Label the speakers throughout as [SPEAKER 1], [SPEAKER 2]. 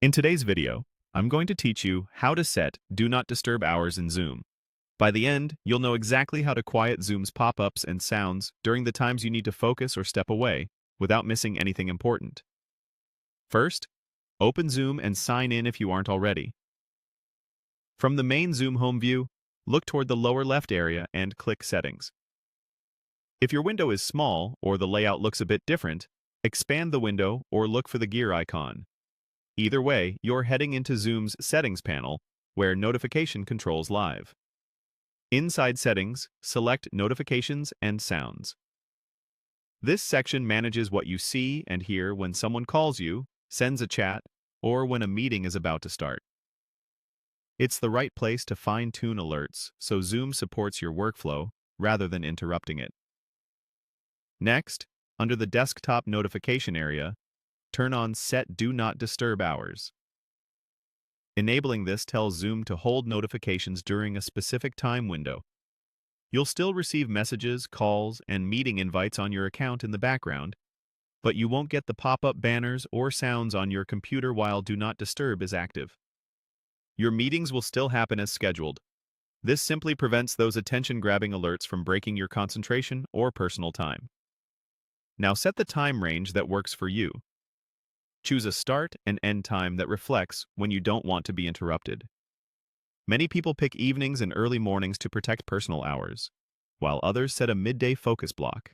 [SPEAKER 1] In today's video, I'm going to teach you how to set Do Not Disturb hours in Zoom. By the end, you'll know exactly how to quiet Zoom's pop-ups and sounds during the times you need to focus or step away without missing anything important. First, open Zoom and sign in if you aren't already. From the main Zoom home view, look toward the lower left area and click Settings. If your window is small or the layout looks a bit different, expand the window or look for the gear icon. Either way, you're heading into Zoom's Settings panel, where Notification controls live. Inside Settings, select Notifications and Sounds. This section manages what you see and hear when someone calls you, sends a chat, or when a meeting is about to start. It's the right place to fine-tune alerts so Zoom supports your workflow rather than interrupting it. Next, under the desktop notification area, turn on Set Do Not Disturb Hours. Enabling this tells Zoom to hold notifications during a specific time window. You'll still receive messages, calls, and meeting invites on your account in the background, but you won't get the pop-up banners or sounds on your computer while Do Not Disturb is active. Your meetings will still happen as scheduled. This simply prevents those attention-grabbing alerts from breaking your concentration or personal time. Now set the time range that works for you. Choose a start and end time that reflects when you don't want to be interrupted. Many people pick evenings and early mornings to protect personal hours, while others set a midday focus block.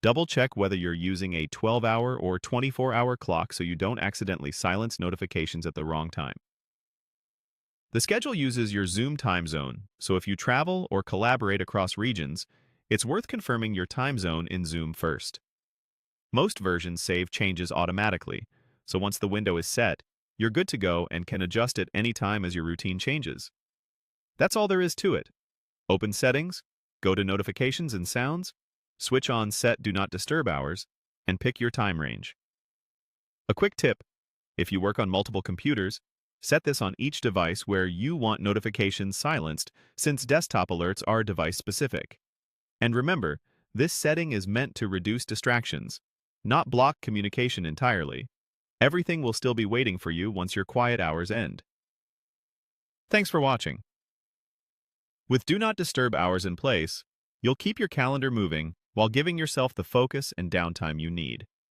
[SPEAKER 1] Double-check whether you're using a 12-hour or 24-hour clock so you don't accidentally silence notifications at the wrong time. The schedule uses your Zoom time zone, so if you travel or collaborate across regions, it's worth confirming your time zone in Zoom first. Most versions save changes automatically, so once the window is set, you're good to go and can adjust it any time as your routine changes. That's all there is to it. Open Settings, go to Notifications and Sounds, switch on Set Do Not Disturb Hours, and pick your time range. A quick tip: if you work on multiple computers, set this on each device where you want notifications silenced, since desktop alerts are device-specific. And remember, this setting is meant to reduce distractions, not block communication entirely. Everything will still be waiting for you once your quiet hours end. Thanks for watching. With Do Not Disturb hours in place, you'll keep your calendar moving while giving yourself the focus and downtime you need.